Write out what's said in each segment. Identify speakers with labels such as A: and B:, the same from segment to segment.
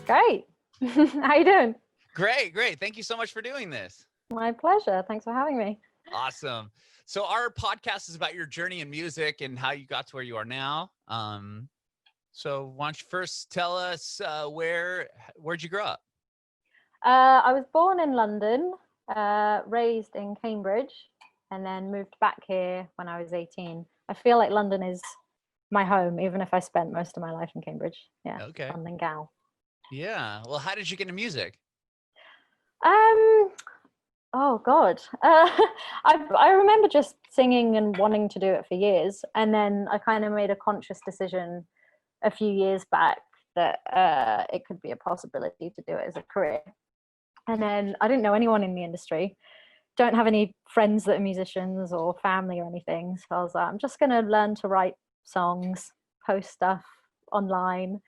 A: Great. How you doing?
B: Great, great. Thank you so much for doing this.
A: My pleasure. Thanks for having me.
B: Awesome. So our podcast is about your journey in music and how you got to where you are now. So why don't you first tell us where'd you grow up?
A: I was born in London, raised in Cambridge, and then moved back here when I was 18. I feel like London is my home, even if I spent most of my life in Cambridge. Yeah.
B: Okay.
A: London gal.
B: Yeah. Well, how did you get into music?
A: Oh God. I remember just singing and wanting to do it for years, and then I kind of made a conscious decision a few years back that it could be a possibility to do it as a career. And then I didn't know anyone in the industry, don't have any friends that are musicians or family or anything. So I was like, I'm just going to learn to write songs, post stuff online,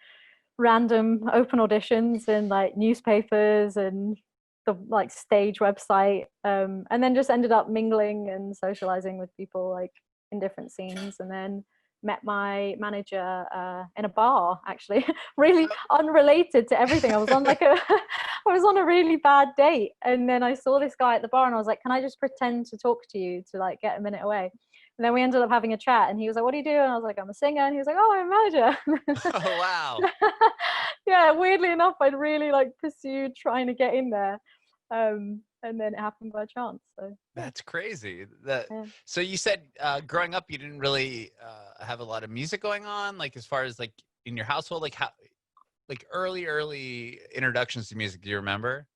A: random open auditions in like newspapers and the like stage website. And then just ended up mingling and socializing with people like in different scenes. And then met my manager in a bar, actually, really unrelated to everything. I was on like I was on a really bad date, and then I saw this guy at the bar, and I was like, "Can I just pretend to talk to you to like get a minute away?" And then we ended up having a chat, and he was like, "What do you do?" And I was like, "I'm a singer." And he was like, "Oh, I'm a manager."
B: Oh, wow.
A: Yeah, weirdly enough, I'd really like pursued trying to get in there. And then it happened by chance. So
B: That's crazy.
A: yeah.
B: So you said growing up you didn't really have a lot of music going on, like as far as like in your household, like how like early introductions to music, do you remember?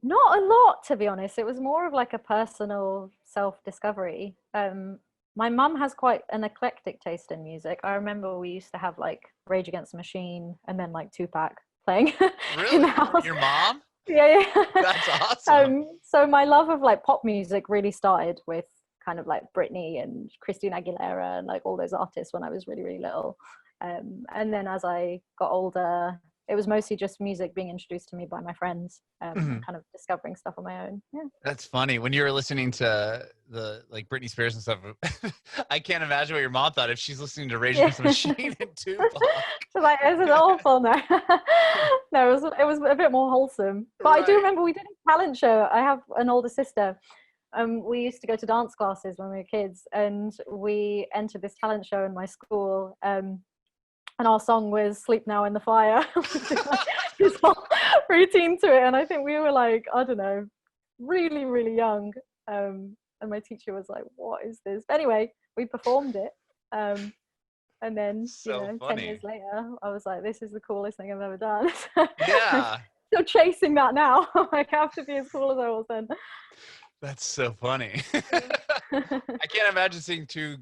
A: Not a lot, to be honest. It was more of like a personal self-discovery. My mum has quite an eclectic taste in music. I remember we used to have like Rage Against the Machine and then like Tupac playing in
B: Really?
A: the house.
B: Your mom?
A: Yeah, yeah.
B: That's awesome.
A: So my love of like pop music really started with kind of like Britney and Christina Aguilera and like all those artists when I was really, really little. And then as I got older, it was mostly just music being introduced to me by my friends, and
B: Mhm.
A: kind of discovering stuff on my own. Yeah.
B: That's funny. When you were listening to the like Britney Spears and stuff, I can't imagine what your mom thought if she's listening to Rage
A: Yeah.
B: Against the Machine and Tupac.
A: So like, this is awful. No, no, it was a bit more wholesome. But I do
B: Right.
A: remember we did a talent show. I have an older sister. We used to go to dance classes when we were kids, and we entered this talent show in my school. And our song was "Sleep Now in the Fire." We did, like, this whole routine to it, and I think we were like, I don't know, really, really young. And my teacher was like, "What is this?" But anyway, we performed it. And then,
B: So
A: 10 years
B: funny.
A: later, I was like, this is the coolest thing I've ever done. I'm
B: Yeah.
A: still chasing that now. Like, I have to be as cool as I was then.
B: That's so funny. I can't imagine seeing two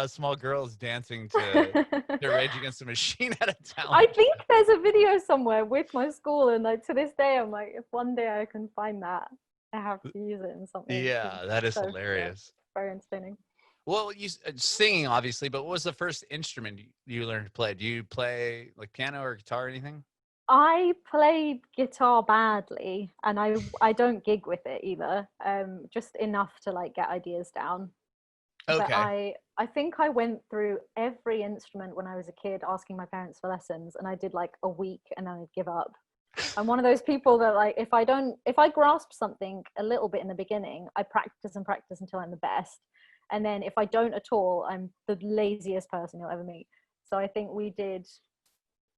B: small girls dancing to Rage Against the Machine at a
A: I
B: talent
A: think
B: show.
A: there's a video somewhere with my school, and like to this day, I'm like, if one day I can find that, I have to use it in something.
B: Yeah, that is
A: So yeah,
B: hilarious.
A: very entertaining.
B: Well, singing obviously, but what was the first instrument you learned to play? Do you play like piano or guitar or anything?
A: I played guitar badly, and I don't gig with it either. Just enough to like get ideas down. But
B: Okay.
A: I think I went through every instrument when I was a kid, asking my parents for lessons, and I did like a week, and then I'd give up. I'm one of those people that like if I grasp something a little bit in the beginning, I practice and practice until I'm the best. And then if I don't at all, I'm the laziest person you'll ever meet. So I think we did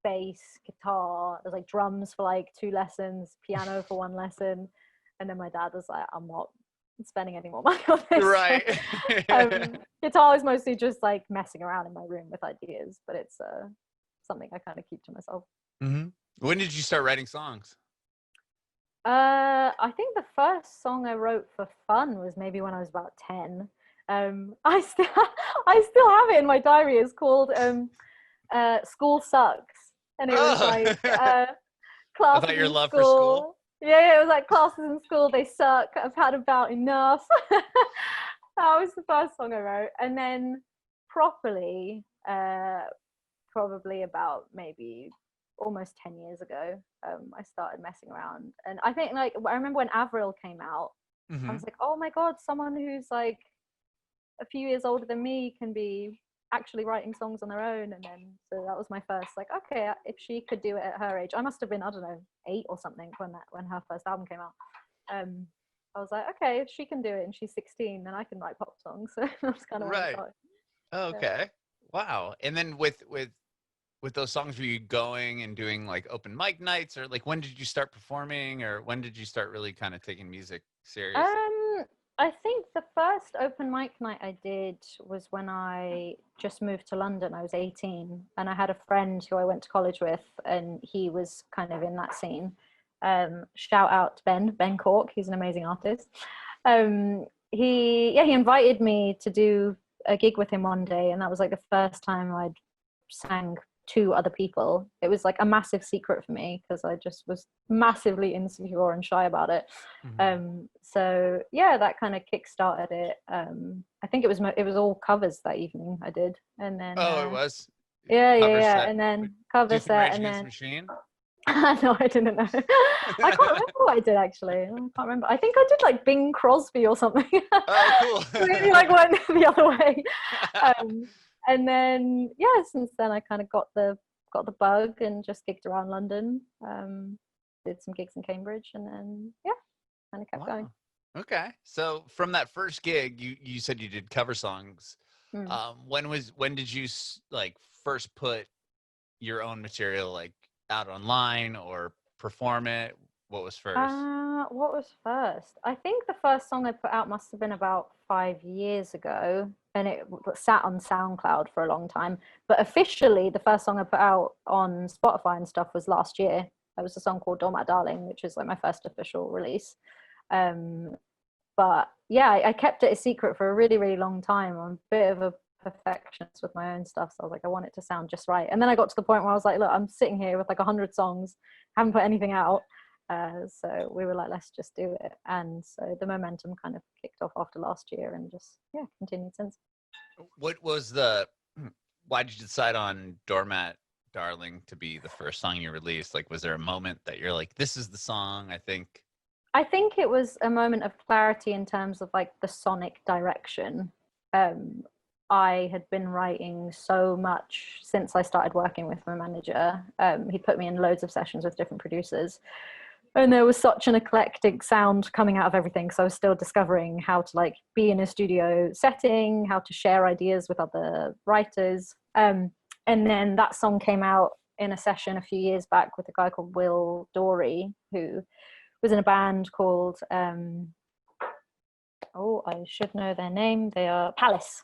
A: bass, guitar, there's like drums for like 2 lessons, piano for 1 lesson. And then my dad was like, I'm not spending any more money on this. So,
B: Right.
A: guitar is mostly just like messing around in my room with ideas, but it's something I kind of keep to myself.
B: Hmm. When did you start writing songs?
A: I think the first song I wrote for fun was maybe when I was about 10. I still I still have it in my diary. It's called School Sucks. And it was
B: Oh,
A: like
B: I
A: classes
B: thought your
A: in
B: love for school.
A: school. Yeah, it was like classes in school, they suck. I've had about enough. That was the first song I wrote. And then properly, probably about maybe almost 10 years ago, I started messing around. And I think like I remember when Avril came out, I
B: Hmm.
A: was like, oh my god, someone who's like a few years older than me can be actually writing songs on their own. And then so that was my first, like, okay, if she could do it at her age, I must have been, I don't know, 8 or something when her first album came out. I was like, okay, if she can do it and she's 16, then I can write pop songs. So that's kind of when I started.
B: Okay. Wow. And then with those songs, were you going and doing like open mic nights, or like when did you start performing, or when did you start really kind of taking music serious?
A: I think the first open mic night I did was when I just moved to London. I was 18, and I had a friend who I went to college with, and he was kind of in that scene. Shout out to Ben Cork. He's an amazing artist. He invited me to do a gig with him one day, and that was like the first time I'd sang to other people. It was like a massive secret for me because I just was massively insecure and shy about it. So yeah, that kind of kick-started it. I think it was all covers that evening I did, and then
B: it was
A: and then cover set, and then
B: Machine.
A: No, I didn't know. I can't remember what I did actually. I can't remember. I think I did like Bing Crosby or something.
B: Oh, cool.
A: Really like went the other way. And then since then I kind of got the bug and just gigged around London. Did some gigs in Cambridge, and then kind of kept going.
B: Okay, so from that first gig, you said you did cover songs. When did you like first put your own material like out online or perform it? What was first?
A: What was first? I think the first song I put out must have been about 5 years ago, and it sat on SoundCloud for a long time. But officially, the first song I put out on Spotify and stuff was last year. It was a song called Doormat, which is like my first official release. But yeah, I kept it a secret for a really, really long time. I'm a bit of a perfectionist with my own stuff, so I was like, I want it to sound just right. And then I got to the point where I was like, look, I'm sitting here with like 100 songs, haven't put anything out. So we were like, let's just do it. And so the momentum kind of kicked off after last year, and just continued since.
B: What was why did you decide on Doormat Darling to be the first song you released? Like, was there a moment that you're like, this is the song? I think
A: it was a moment of clarity in terms of like the sonic direction. I had been writing so much since I started working with my manager. He put me in loads of sessions with different producers, and there was such an eclectic sound coming out of everything. So I was still discovering how to like be in a studio setting, how to share ideas with other writers. And then that song came out in a session a few years back with a guy called Will Dorey, who was in a band called I should know their name. They are Palace.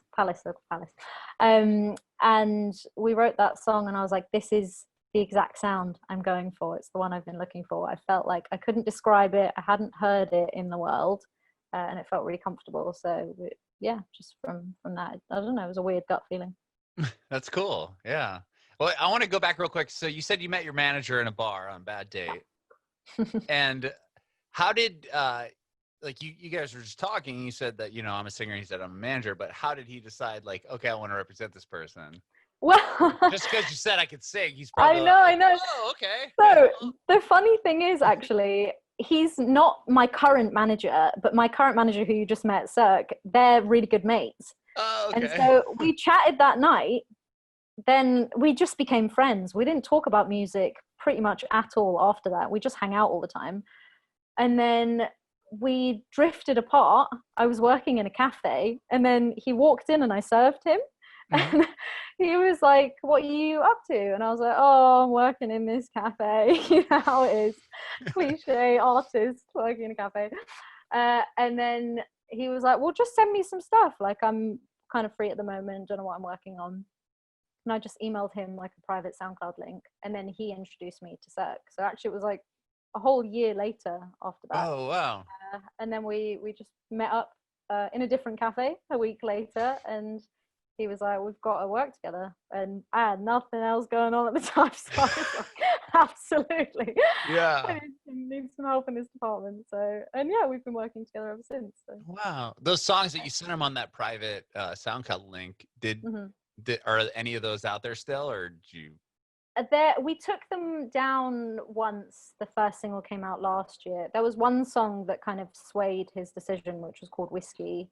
A: And we wrote that song, and I was like, this is the exact sound I'm going for. It's the one I've been looking for. I felt like I couldn't describe it. I hadn't heard it in the world, and it felt really comfortable. So just from that, I don't know, it was a weird gut feeling.
B: That's cool. Yeah. Well, I want to go back real quick. So you said you met your manager in a bar on Bad Date. And how did like you guys were just talking, and you said that, I'm a singer, he said I'm a manager, but how did he decide, like, okay, I want to represent this person?
A: Well,
B: just because you said I could sing, he's probably
A: I know.
B: Oh, okay.
A: So the funny thing is, actually, he's not my current manager, but my current manager who you just met, Cirque, they're really good mates.
B: Oh, okay.
A: And so we chatted that night, then we just became friends. We didn't talk about music pretty much at all after that. We just hang out all the time. And then we drifted apart. I was working in a cafe, and then he walked in and I served him. And he was like, what are you up to? And I was like, oh, I'm working in this cafe. You know how it is, cliche artist working in a cafe. And then he was like, well, just send me some stuff, like I'm kind of free at the moment, don't know what I'm working on. And I just emailed him like a private SoundCloud link, and then he introduced me to Cirque. So actually it was like a whole year later after that.
B: Oh, wow.
A: And then we just met up in a different cafe a week later, and he was like, we've got to work together. And I had nothing else going on at the time, so I was like, absolutely.
B: Yeah.
A: I need some help in this department. So, and we've been working together ever since. So.
B: Wow. Those songs that you sent him on that private SoundCloud link, are any of those out there still, or did you?
A: We took them down once the first single came out last year. There was one song that kind of swayed his decision, which was called Whiskey.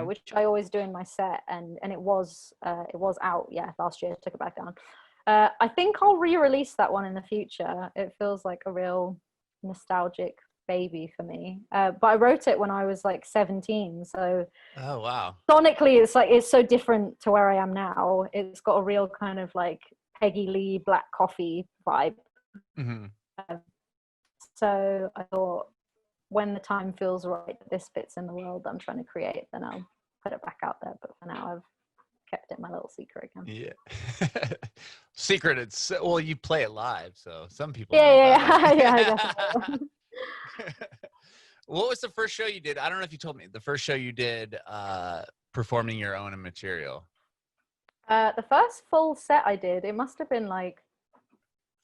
A: which I always do in my set, and it was out last year. Took it back down. I think I'll re-release that one in the future. It feels like a real nostalgic baby for me. But I wrote it when I was like 17, so
B: oh wow,
A: sonically it's so different to where I am now. It's got a real kind of like Peggy Lee Black Coffee vibe. So I thought, when the time feels right, this fits in the world that I'm trying to create, then I'll put it back out there. But for now, I've kept it my little secret again.
B: Yeah. Secret. It's well, you play it live, so some people.
A: Yeah. I definitely.
B: What was the first show you did? I don't know if you told me. The first show you did performing your own material.
A: The first full set I did, it must have been like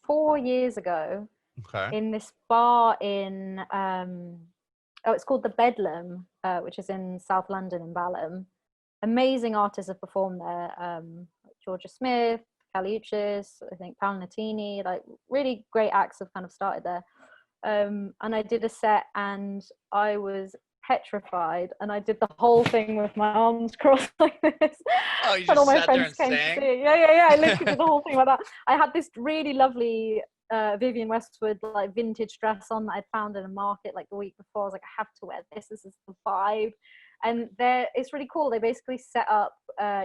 A: 4 years ago.
B: Okay.
A: In this bar in it's called the Bedlam, which is in South London in Balham. Amazing artists have performed there. Georgia Smith, Caliuchis, I think Palnatini, like really great acts have kind of started there. And I did a set and I was petrified, and I did the whole thing with my arms crossed like this.
B: Oh, you just
A: and all my
B: sat there
A: friends
B: and
A: came
B: sang?
A: to see it. Yeah. I literally did the whole thing like that. I had this really lovely Vivienne Westwood like vintage dress on that I'd found in a market like the week before. I was like, I have to wear this. This is the vibe. And it's really cool. They basically set up,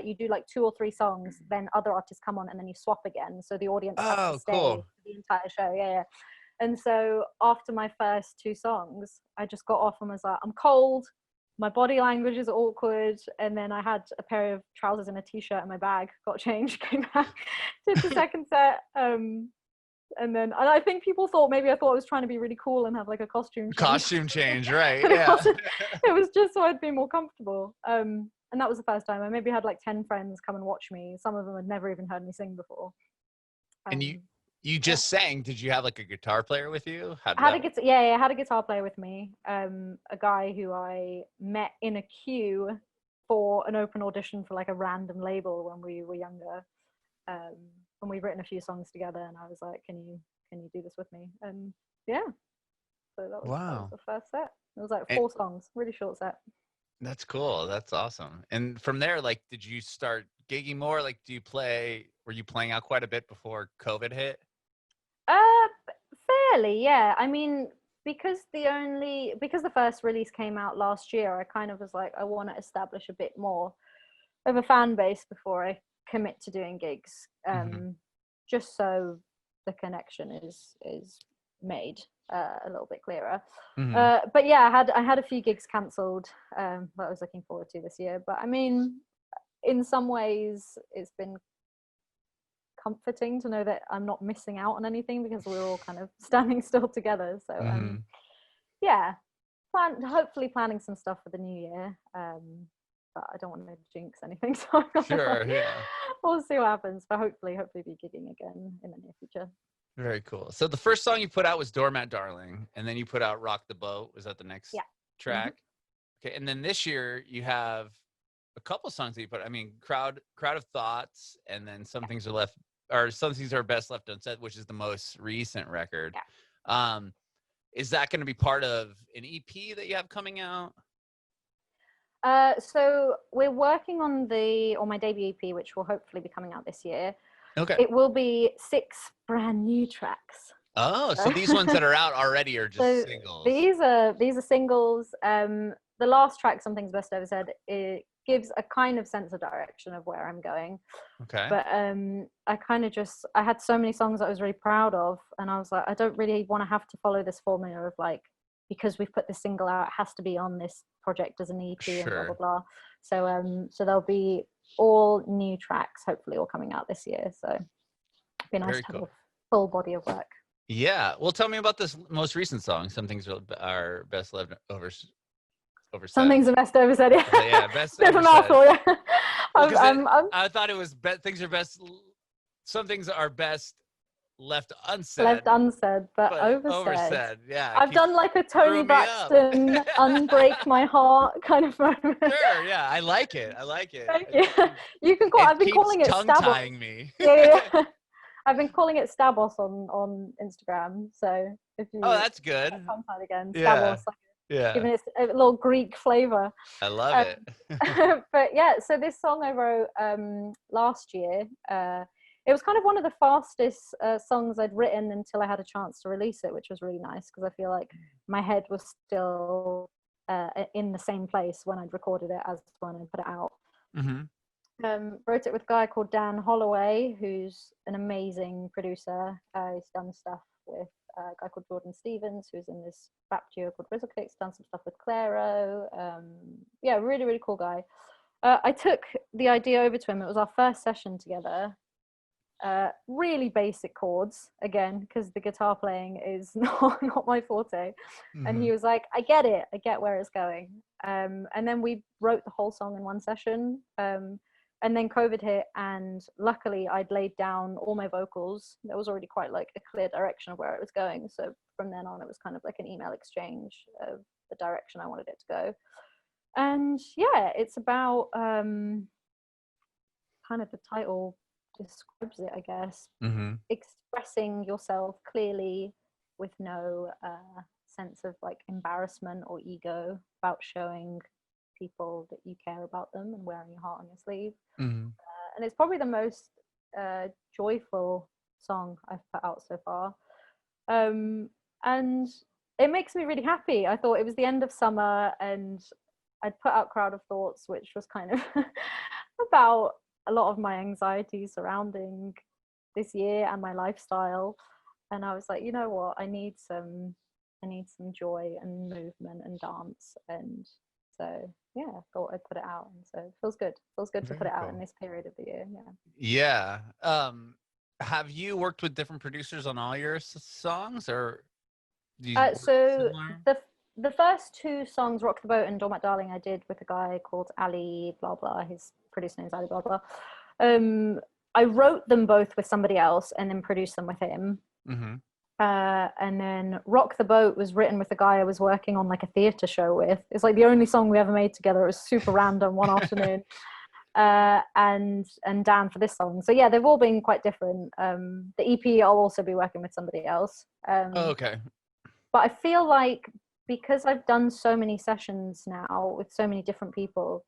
A: you do like 2 or 3 songs, then other artists come on, and then you swap again. So the audience has to stay for the entire show. Yeah. And so after my first 2 songs, I just got off and was like, I'm cold. My body language is awkward. And then I had a pair of trousers and a t-shirt in my bag, got changed, came back, did the second set. And I think people thought maybe I thought I was trying to be really cool and have like a costume
B: change, right?
A: Yeah. It was just so I'd be more comfortable. And that was the first time. I maybe had like 10 friends come and watch me. Some of them had never even heard me sing before.
B: And you just sang. Did you have like a guitar player with you?
A: I had a guitar player with me. A guy who I met in a queue for an open audition for like a random label when we were younger. And we've written a few songs together, and I was like, can you do this with me? And yeah, so that was the first set. It was like 4 songs, really short set.
B: That's cool. That's awesome. And from there, like, did you start gigging more? Like, were you playing out quite a bit before COVID hit?
A: Fairly, yeah. I mean, because the first release came out last year, I kind of was like, I want to establish a bit more of a fan base before I commit to doing gigs, just so the connection is made a little bit clearer. But yeah, I had a few gigs cancelled that I was looking forward to this year. But I mean, in some ways, it's been comforting to know that I'm not missing out on anything because we're all kind of standing still together. So yeah, hopefully planning some stuff for the new year. But I don't want to jinx anything, so I'm not we'll see what happens. But hopefully be gigging again in the near future.
B: Very cool. So the first song you put out was Doormat Darling, and then you put out Rock the Boat. Was that the next track? Okay, and then this year you have a couple songs that you put. I mean, Crowd of Thoughts, and then Some Things Are Best Left Unsaid, which is the most recent record. Is that going to be part of an EP that you have coming out?
A: So we're working on my debut EP, which will hopefully be coming out this year.
B: Okay.
A: It will be 6 brand new tracks.
B: Oh, so these ones that are out already are just singles.
A: These are singles. The last track, Some Things Best Ever Said, it gives a kind of sense of direction of where I'm going.
B: Okay.
A: But I had so many songs that I was really proud of, and I was like, I don't really want to have to follow this formula of like, because we've put this single out, it has to be on this project as an EP and blah blah blah. So there'll be all new tracks, hopefully all coming out this year. So it'd be nice to have a full body of work. Yeah.
B: Well, tell me about this most recent song. Some Things Are Best Left Oversaid.
A: Some Things Are Best Oversaid.
B: Yeah, best.
A: Bit of a mouthful, yeah.
B: I thought it was things are best. Some things are best left unsaid.
A: Left unsaid, but oversaid.
B: Yeah.
A: I've done like a Tony Braxton unbreak my heart kind of moment.
B: Sure, yeah, I like it.
A: Thank you. You can call. I've been calling it
B: tongue-tying me.
A: Yeah. I've been calling it Stabos on Instagram. So if you
B: that's good.
A: contact again,
B: Yeah.
A: Stabos.
B: Yeah.
A: giving it a little Greek flavor.
B: I love it.
A: But yeah, so this song I wrote last year. It was kind of one of the fastest songs I'd written until I had a chance to release it, which was really nice because I feel like my head was still in the same place when I'd recorded it as when I put it out. Wrote it with a guy called Dan Holloway, who's an amazing producer. He's done stuff with a guy called Jordan Stevens, who's in this rap duo called Rizzleclicks, done some stuff with Clairo. Yeah, really, really cool guy. I took the idea over to him. It was our first session together. Really basic chords, again, because the guitar playing is not my forte. And he was like, I get it. I get where it's going. And then we wrote the whole song in one session. And then COVID hit, and luckily I'd laid down all my vocals. There was already quite like a clear direction of where it was going. So from then on, it was kind of like an email exchange of the direction I wanted it to go. And yeah, it's about kind of the title describes it, I guess. Expressing yourself clearly with no sense of like embarrassment or ego about showing people that you care about them and wearing your heart on your sleeve. And it's probably the most joyful song I've put out so far. And it makes me really happy. I thought it was the end of summer and I'd put out Crowd of Thoughts, which was kind of about a lot of my anxiety surrounding this year and my lifestyle. And I was like, you know what, I need some joy and movement and dance. And so yeah, I thought I'd put it out, and so it feels good to put it out in this period of the year.
B: Yeah. Have you worked with different producers on all your songs, or do you
A: so the first two songs, Rock the Boat and Doormat Darling, I did with a guy called Ali blah blah. His producer name's Ali blah blah. I wrote them both with somebody else and then produced them with him. And then Rock the Boat was written with the guy I was working on like a theatre show with. It's like the only song we ever made together. It was super random one afternoon. And Dan for this song. So yeah, they've all been quite different. The EP I'll also be working with somebody else.
B: Okay.
A: But I feel like because I've done so many sessions now with so many different people,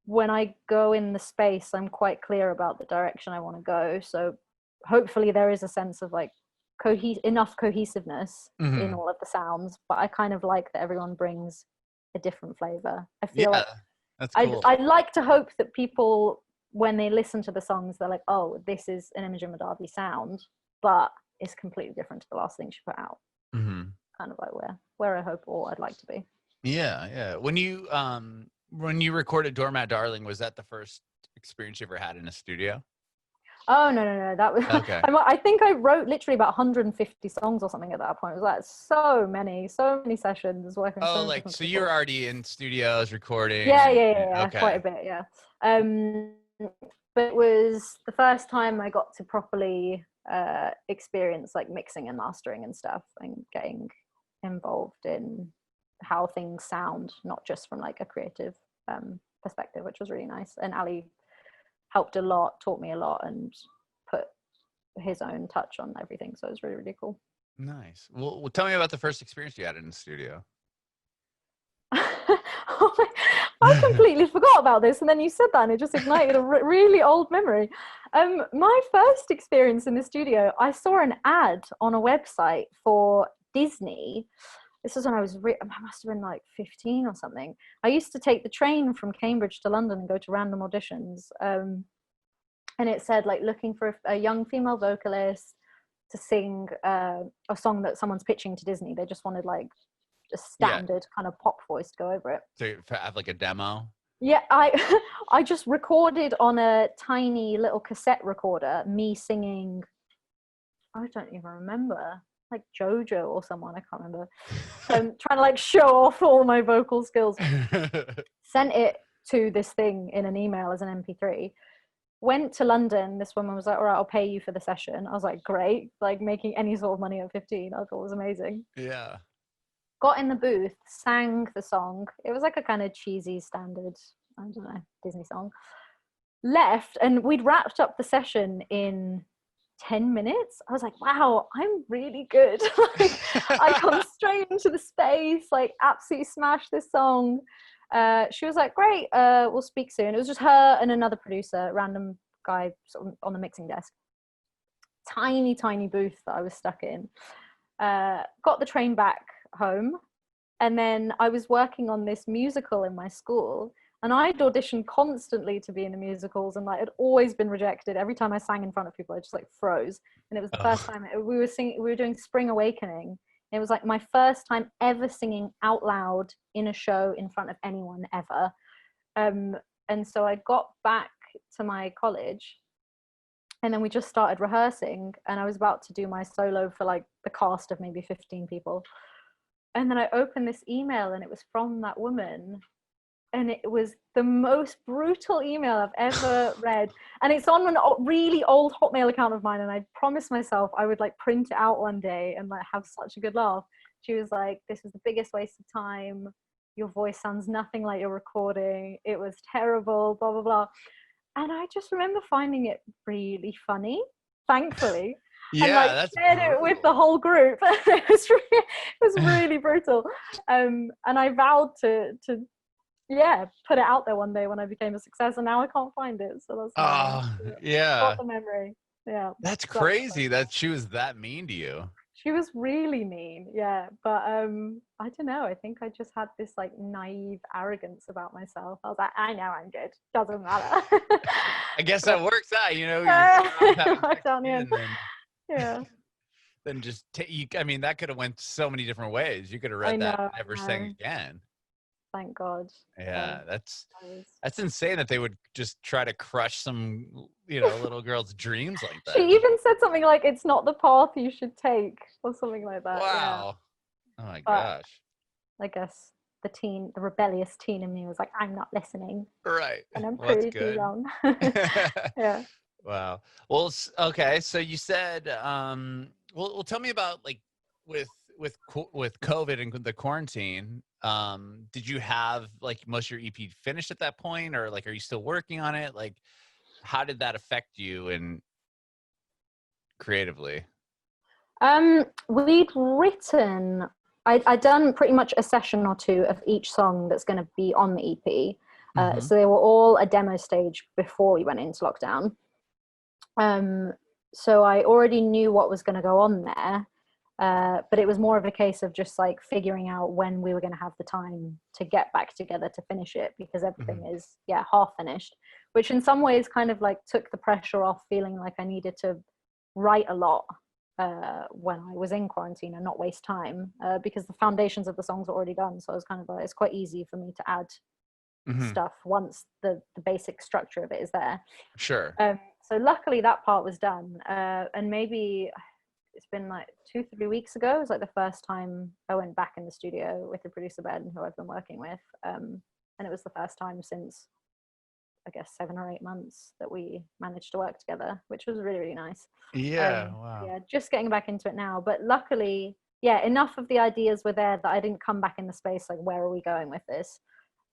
A: when I go in the space, I'm quite clear about the direction I want to go. So hopefully there is a sense of like enough cohesiveness in all of the sounds, but I kind of like that everyone brings a different flavor. I feel like
B: that's cool.
A: I'd like to hope that people, when they listen to the songs, they're like, oh, this is an Imogen Mahdavi sound, but it's completely different to the last thing she put out. Kind of like where I hope or I'd like to be.
B: Yeah. When you recorded Doormat Darling, was that the first experience you ever had in a studio?
A: Oh no, that was
B: okay.
A: I think I wrote literally about 150 songs or something at that point. It was like so many sessions working with so
B: like so you're already in studios recording.
A: Yeah,
B: okay.
A: Quite a bit, yeah. But it was the first time I got to properly experience like mixing and mastering and stuff, and getting involved in how things sound, not just from like a creative perspective, which was really nice. And Ali helped a lot, taught me a lot, and put his own touch on everything. So it was really, really cool.
B: Nice. Well, tell me about the first experience you had in the studio.
A: I completely forgot about this, and then you said that, and it just ignited a really old memory. My first experience in the studio, I saw an ad on a website for Disney. This was when I was, I must have been like 15 or something. I used to take the train from Cambridge to London and go to random auditions. And it said like looking for a young female vocalist to sing a song that someone's pitching to Disney. They just wanted like a standard kind of pop voice to go over it.
B: So you have like a demo?
A: Yeah, I just recorded on a tiny little cassette recorder, me singing, I don't even remember, like JoJo or someone, I can't remember. Trying to like show off all my vocal skills. Sent it to this thing in an email as an MP3. Went to London. This woman was like, all right, I'll pay you for the session. I was like, great. Like making any sort of money at 15, I thought it was amazing.
B: Yeah.
A: Got in the booth, sang the song. It was like a kind of cheesy standard, I don't know, Disney song. Left, and we'd wrapped up the session in 10 minutes. I was like, wow, I'm really good. Like, I come straight into the space, like absolutely smashed this song. She was like, great, we'll speak soon. It was just her and another producer, random guy sort of on the mixing desk. Tiny booth that I was stuck in. Got the train back home, and then I was working on this musical in my school, and I'd auditioned constantly to be in the musicals, and like had always been rejected. Every time I sang in front of people, I just like froze. And it was the first time we were doing Spring Awakening. It was like my first time ever singing out loud in a show in front of anyone ever. And so I got back to my college, and then we just started rehearsing, and I was about to do my solo for like the cast of maybe 15 people. And then I opened this email, and it was from that woman. And it was the most brutal email I've ever read. And it's on a really old Hotmail account of mine. And I promised myself I would like print it out one day and like have such a good laugh. She was like, this was the biggest waste of time. Your voice sounds nothing like you're recording. It was terrible, blah, blah, blah. And I just remember finding it really funny, thankfully.
B: Yeah,
A: and like
B: that's
A: shared
B: brutal.
A: it with the whole group. It was really brutal. And I vowed to put it out there one day when I became a success, and now I can't find it. So that's
B: yeah.
A: got the memory. Yeah.
B: That's crazy that she was that mean to you.
A: She was really mean, yeah. But I don't know. I think I just had this like naive arrogance about myself. I was like, I know I'm good. Doesn't matter.
B: I guess that works out, you know.
A: Yeah.
B: Then just I mean, that could have went so many different ways. You could have read that and never sang again.
A: Thank God.
B: Yeah, that's insane that they would just try to crush some, little girl's dreams like that.
A: She even said something like, it's not the path you should take, or something like that.
B: Wow.
A: Yeah.
B: Oh my gosh.
A: I guess the rebellious teen in me was like, I'm not listening.
B: Right.
A: And I'm pretty too young. Yeah.
B: Wow. Well, okay. So you said, well, tell me about like with COVID and the quarantine. Did you have like most of your EP finished at that point, or like, are you still working on it? Like, how did that affect you and creatively?
A: We'd written, I'd done pretty much a session or two of each song that's going to be on the EP. So they were all a demo stage before we went into lockdown. So I already knew what was going to go on there. But it was more of a case of just like figuring out when we were going to have the time to get back together to finish it, because everything is half finished, which in some ways kind of like took the pressure off feeling like I needed to write a lot when I was in quarantine and not waste time, because the foundations of the songs were already done. So I was kind of like, it's quite easy for me to add stuff once the basic structure of it is there.
B: Sure.
A: So luckily that part was done, and maybe it's been like 2-3 weeks ago. It was like the first time I went back in the studio with the producer Ben, who I've been working with. And it was the first time since, I guess, 7 or 8 months that we managed to work together, which was really, really nice.
B: Yeah. Wow.
A: Yeah, just getting back into it now. But luckily, enough of the ideas were there that I didn't come back in the space like, where are we going with this?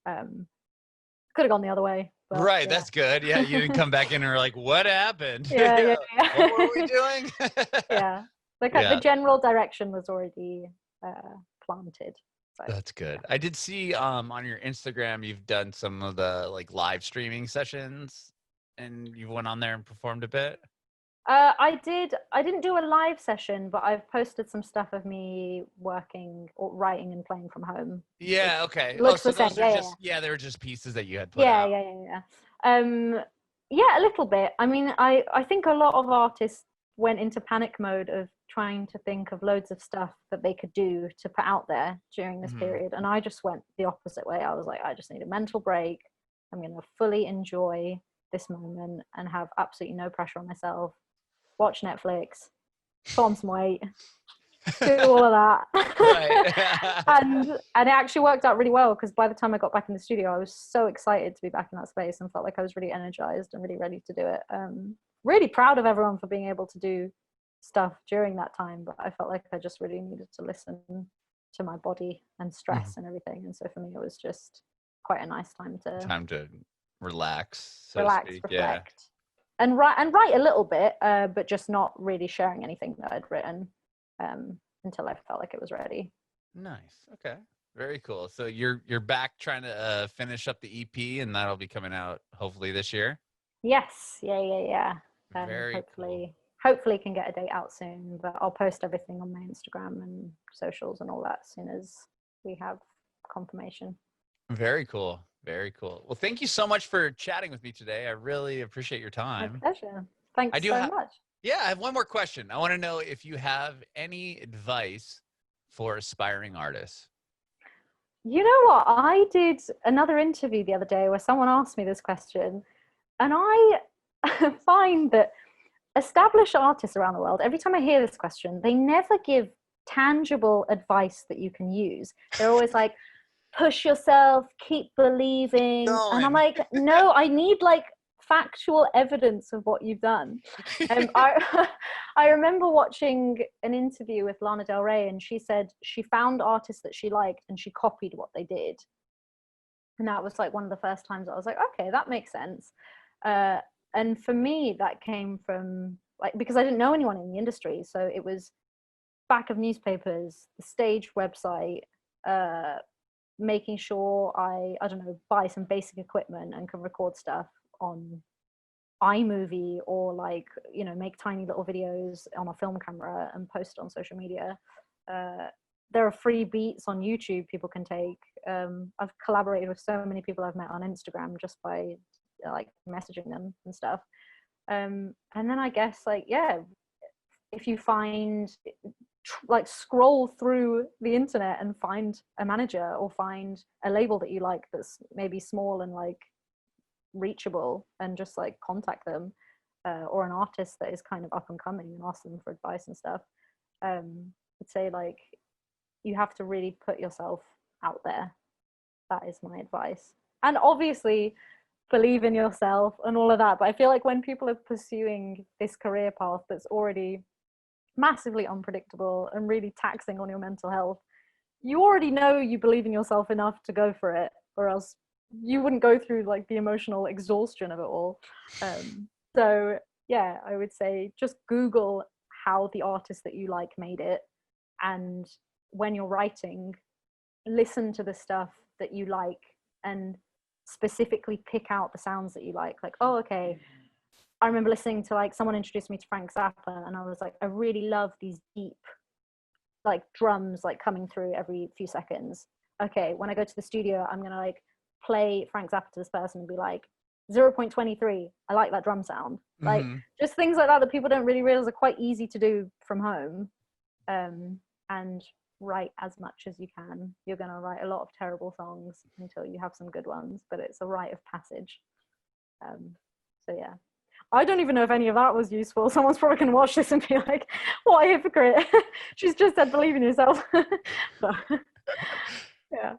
A: Could have gone the other way. But,
B: right, that's good. Yeah, you didn't come back in and were like, what happened?
A: Yeah.
B: What were we doing?
A: Yeah. The general direction was already planted. So.
B: That's good. I did see on your Instagram you've done some of the like live streaming sessions, and you went on there and performed a bit.
A: I didn't do a live session, but I've posted some stuff of me working or writing and playing from home.
B: Yeah, okay.
A: Looks
B: so
A: the same.
B: They were just pieces that you had put out.
A: Yeah. A little bit. I mean, I think a lot of artists went into panic mode of trying to think of loads of stuff that they could do to put out there during this period. And I just went the opposite way. I was like, I just need a mental break. I'm going to fully enjoy this moment and have absolutely no pressure on myself. Watch Netflix, put on some weight, do all of that.
B: Right.
A: and it actually worked out really well, because by the time I got back in the studio, I was so excited to be back in that space and felt like I was really energized and really ready to do it. Really proud of everyone for being able to do stuff during that time, but I felt like I just really needed to listen to my body and stress and everything. And so for me, it was just quite a nice time to
B: relax,
A: reflect. and write a little bit, but just not really sharing anything that I'd written until I felt like it was ready.
B: Nice. Okay. Very cool. So you're back trying to finish up the EP, and that'll be coming out hopefully this year.
A: Yes. Yeah.
B: Very
A: Hopefully,
B: cool.
A: hopefully can get a date out soon. But I'll post everything on my Instagram and socials and all that as soon as we have confirmation.
B: Very cool. Very cool. Well, thank you so much for chatting with me today. I really appreciate your time.
A: My pleasure. Thanks so much.
B: Yeah, I have one more question. I want to know if you have any advice for aspiring artists.
A: You know what? I did another interview the other day where someone asked me this question, and I find that established artists around the world, every time I hear this question, they never give tangible advice that you can use. They're always like, push yourself, keep believing. And I'm like, no, I need like factual evidence of what you've done. I remember watching an interview with Lana Del Rey, and she said she found artists that she liked and she copied what they did. And that was like one of the first times I was like, okay, that makes sense. And for me, that came from like, because I didn't know anyone in the industry. So it was back of newspapers, the Stage website, making sure I don't know, buy some basic equipment and can record stuff on iMovie, or like, you know, make tiny little videos on a film camera and post on social media. There are free beats on YouTube people can take. I've collaborated with so many people I've met on Instagram just by like messaging them and stuff. And then I guess like, yeah, if you find, like, scroll through the internet and find a manager or find a label that you like that's maybe small and like reachable, and just like contact them, or an artist that is kind of up and coming, and ask them for advice and stuff. I'd say like you have to really put yourself out there. That is my advice. And obviously believe in yourself and all of that, but I feel like when people are pursuing this career path that's already massively unpredictable and really taxing on your mental health, you already know you believe in yourself enough to go for it, or else you wouldn't go through like the emotional exhaustion of it all. So yeah, I would say just Google how the artist that you like made it, and when you're writing, listen to the stuff that you like and specifically pick out the sounds that you like. Oh, okay, I remember listening to, like, someone introduced me to Frank Zappa, and I was like, I really love these deep like drums like coming through every few seconds. Okay, when I go to the studio, I'm gonna like play Frank Zappa to this person and be like, 0.23, I like that drum sound. Like, just things like that people don't really realize are quite easy to do from home. And write as much as you can. You're going to write a lot of terrible songs until you have some good ones, but it's a rite of passage. So yeah, I don't even know if any of that was useful. Someone's probably going to watch this and be like, what a hypocrite. She's just said believe in yourself. But, yeah.